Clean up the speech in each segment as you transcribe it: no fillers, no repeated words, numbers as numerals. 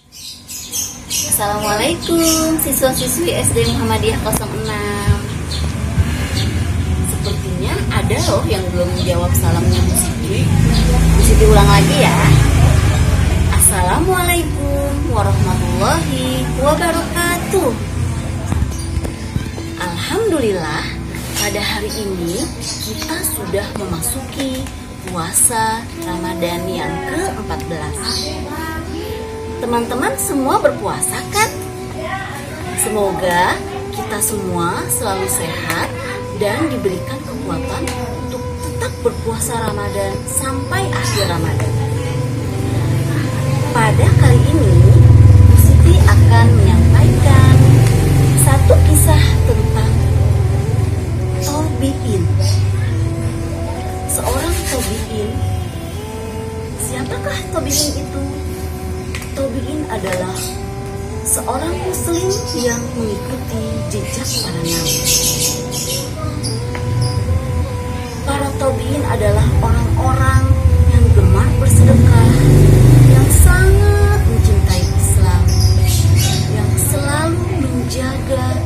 Assalamualaikum siswa-siswi SD Muhammadiyah 06. Sepertinya ada loh yang belum menjawab salamnya Bu Siti. Bu Siti ulang lagi ya. Assalamualaikum warahmatullahi wabarakatuh. Alhamdulillah, pada hari ini kita sudah memasuki puasa Ramadan yang ke-14. Teman-teman semua berpuasa kan? Semoga kita semua selalu sehat dan diberikan kekuatan untuk tetap berpuasa Ramadan sampai akhir Ramadan. Pada kali ini, Bu Siti akan menyampaikan satu kisah tentang Tabi'in. Seorang Tabi'in. Siapakah Tabi'in itu? Tabi'in adalah seorang muslim yang mengikuti jejak para nabi. Para tabi'in adalah orang-orang yang gemar bersedekah, yang sangat mencintai Islam, yang selalu menjaga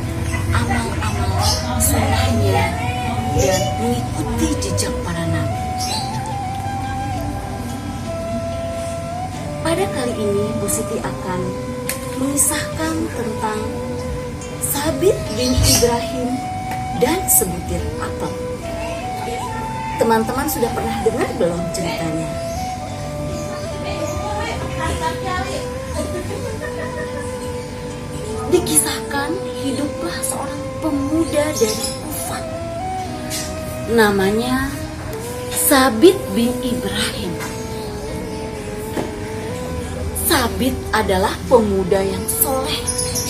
amal-amal sunnahnya dan mengikuti jejak para nabi. Pada kali ini Bu Siti akan mengisahkan tentang Sabit bin Ibrahim dan sebutir apel. Teman-teman sudah pernah dengar belum ceritanya? Dikisahkan hiduplah seorang pemuda dari Kufah. Namanya Sabit bin Ibrahim. Sabit adalah pemuda yang soleh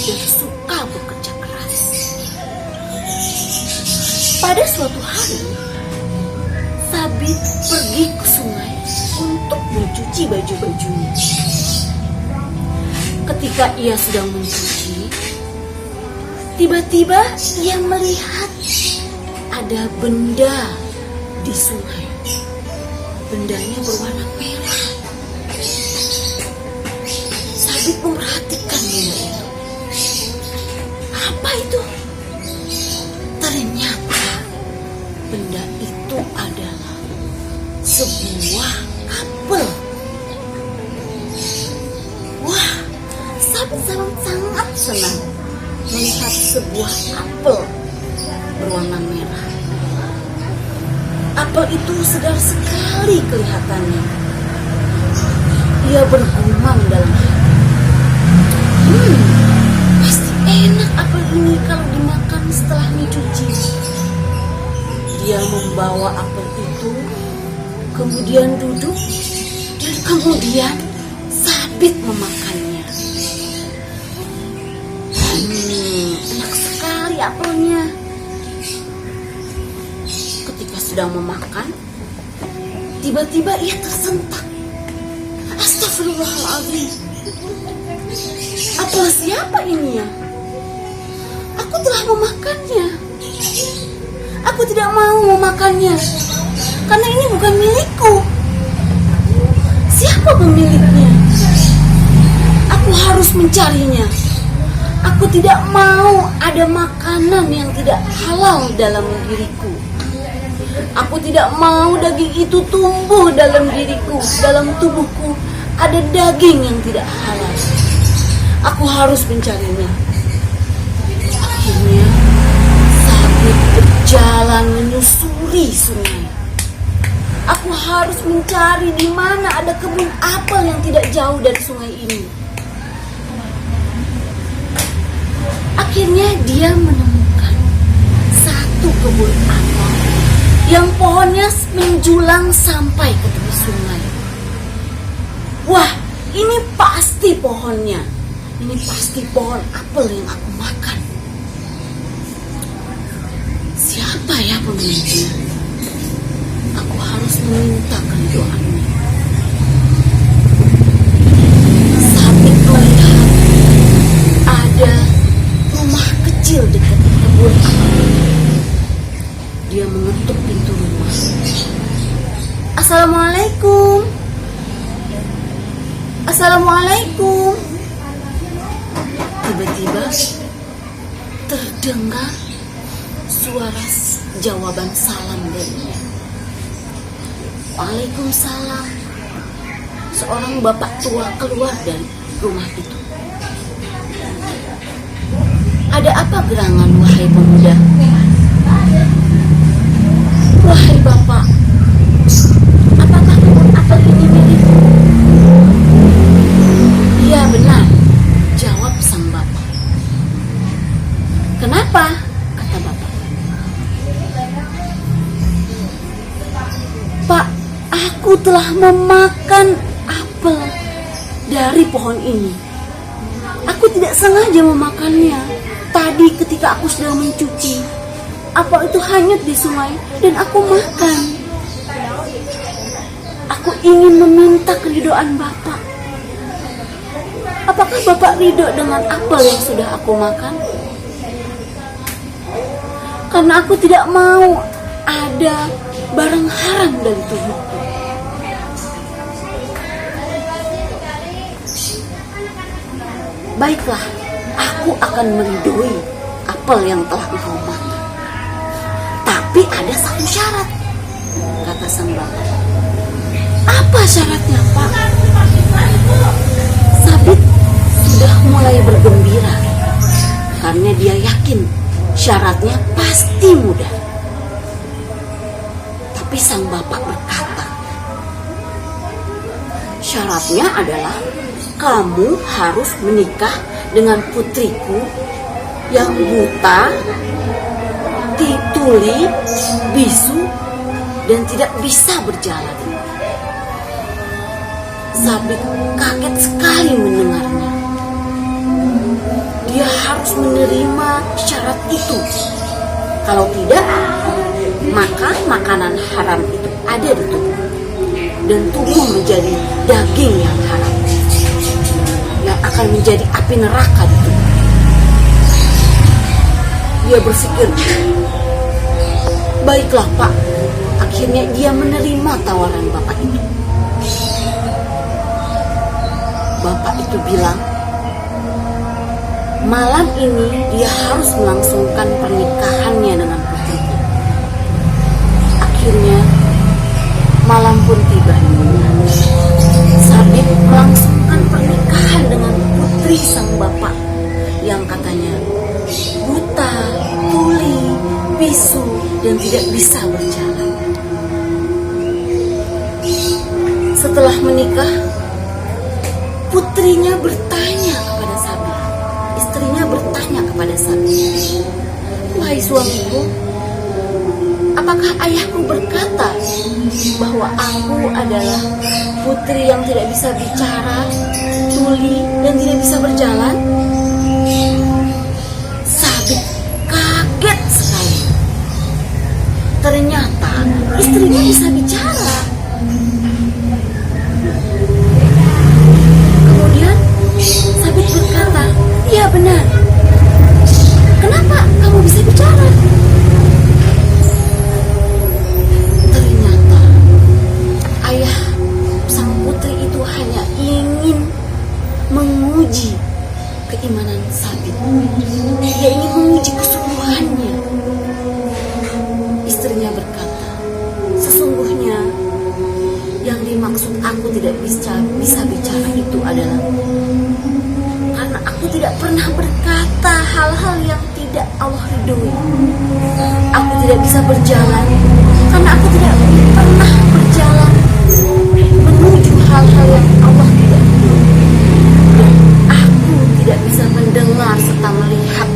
dan suka bekerja keras. Pada suatu hari, Sabit pergi ke sungai untuk mencuci baju-bajunya. Ketika ia sedang mencuci, tiba-tiba ia melihat ada benda di sungai. Bendanya berwarna merah. Sabit memperhatikan benda itu. Apa itu? Ternyata benda itu adalah sebuah apel. Wah, Sabit sangat senang melihat sebuah apel berwarna merah. Apel itu segar sekali kelihatannya. Ia bergumam dalam hati. Pasti enak apel ini kalau dimakan setelah dicuci. Dia membawa apel itu, kemudian duduk, dan kemudian Sabit memakannya. Enak sekali apelnya. Ketika sedang memakan, tiba-tiba ia tersentak. Astagfirullahaladzim. Apel siapa ini ya? Aku telah memakannya. Aku tidak mau memakannya karena ini bukan milikku. Siapa pemiliknya? Aku harus mencarinya. Aku tidak mau ada makanan yang tidak halal dalam diriku. Aku tidak mau daging itu tumbuh dalam diriku, dalam tubuhku ada daging yang tidak halal. Aku harus mencarinya. Akhirnya Sabit berjalan menyusuri sungai. Aku harus mencari di mana ada kebun apel yang tidak jauh dari sungai ini. Akhirnya dia menemukan satu kebun apel yang pohonnya menjulang sampai ke tepi sungai. Wah, ini pasti pohonnya. Ini pasti pohon apel yang aku makan. Siapa ya pemiliknya? Aku harus meminta keridhaannya. Sabit melihat ada rumah kecil dekat kebun apel. Dia mengetuk pintu rumah. Assalamualaikum. Assalamualaikum. Tiba-tiba terdengar suara jawaban salam darinya. Waalaikumsalam. Seorang bapak tua keluar dari rumah itu. Ada apa gerangan, wahai pemuda? Wahai bapak, apakah pohon apel ini milikmu? Iya benar, jawab sang bapak. Kenapa? Kata bapak. Pak, aku telah memakan apel dari pohon ini. Aku tidak sengaja memakannya. Tadi ketika aku sedang mencuci, apel itu hanyut di sungai dan aku makan. Aku ingin meminta keridhaan Bapak. Apakah Bapak ridho dengan apel yang sudah aku makan? Karena aku tidak mau ada barang haram dari tubuhku. Baiklah, aku akan meridhoi apel yang telah engkau makan. Tapi ada satu syarat, kata sang bapak. Apa syaratnya, Pak? Sabit sudah mulai bergembira karena dia yakin syaratnya pasti mudah. Tapi sang bapak berkata, syaratnya adalah kamu harus menikah dengan putriku yang buta, tuli, bisu, dan tidak bisa berjalan. Sabit kaget sekali mendengarnya. Dia harus menerima syarat itu. Kalau tidak, maka makanan haram itu ada di tubuh dan tubuh menjadi daging yang haram yang akan menjadi api neraka di tubuh. Dia berpikir, baiklah Pak. Akhirnya dia menerima tawaran bapak itu. Bapak itu bilang, malam ini dia harus melangsungkan pernikahannya dengan putrinya. Akhirnya malam pun tiba. Sabit melangsungkan pernikahan dengan putri sang bapak yang katanya buta, tuli, bisu, dan tidak bisa berjalan. Setelah menikah, putrinya bertanya kepada Sabit. Istrinya bertanya kepada Sabit, wahai suamiku, apakah ayahku berkata bahwa aku adalah putri yang tidak bisa bicara, tuli, dan tidak bisa berjalan? Sabit kaget sekali. Ternyata istrinya bisa bicara. Kemudian Sabit berkata, iya benar. Kenapa kamu bisa bicara? Ternyata ayah sang putri itu hanya ingin menguji keimanan Sabit. Dia ingin menguji kesungguhannya. Istrinya berkata, sesungguhnya yang dimaksud aku tidak bisa bicara itu adalah karena aku tidak pernah berkata hal-hal yang tidak Allah ridhoi. Aku tidak bisa berjalan karena aku tidak pernah berjalan menuju hal-hal yang Allah tidak ridhoi. Dan aku tidak bisa mendengar serta melihat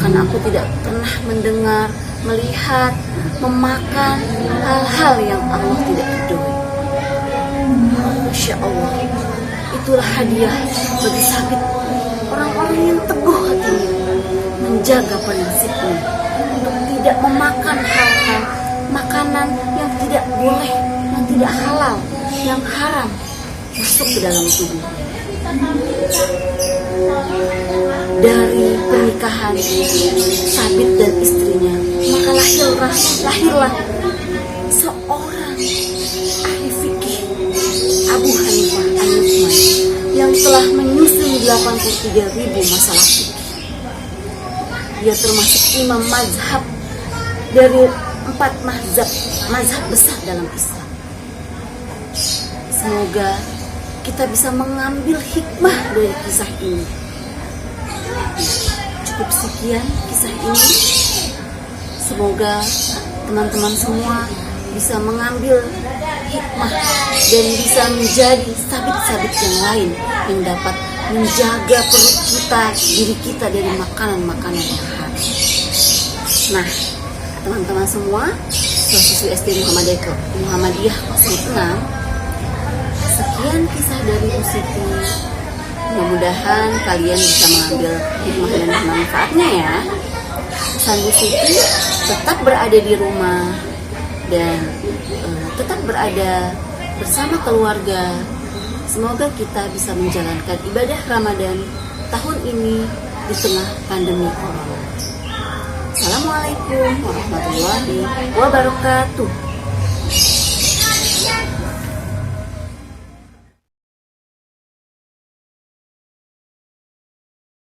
karena aku tidak pernah mendengar, melihat, memakan hal-hal yang Allah tidak ridhoi. Masya Allah, itulah hadiah bagi Sabit, orang-orang yang teguh hatinya, menjaga prinsipnya untuk tidak memakan hal-hal makanan yang tidak boleh, yang tidak halal, yang haram masuk ke dalam tubuh. Dari pernikahan Sabit dan istrinya, maka lahirlah seorang ahli fikih, Abu Hanifah An-Nu'man, yang telah menyusun 8 83.000 masalah fikih. Dia termasuk imam mazhab dari 4 mazhab besar dalam Islam. Semoga kita bisa mengambil hikmah dari kisah ini. Cukup sekian kisah ini. Semoga teman-teman semua bisa mengambil hikmah dan bisa menjadi sabit-sabit yang lain yang dapat menjaga perut kita, diri kita dari makanan-makanan yang haram. Nah, teman-teman semua, siswi SD Muhammadiyah 06, sekian kisah dari Bu Siti. Mudah-mudahan kalian bisa mengambil hikmah dan manfaatnya ya. Pesan Bu Siti tetap berada di rumah dan tetap berada bersama keluarga. Semoga kita bisa menjalankan ibadah Ramadan tahun ini di tengah pandemi corona. Assalamualaikum warahmatullahi wabarakatuh.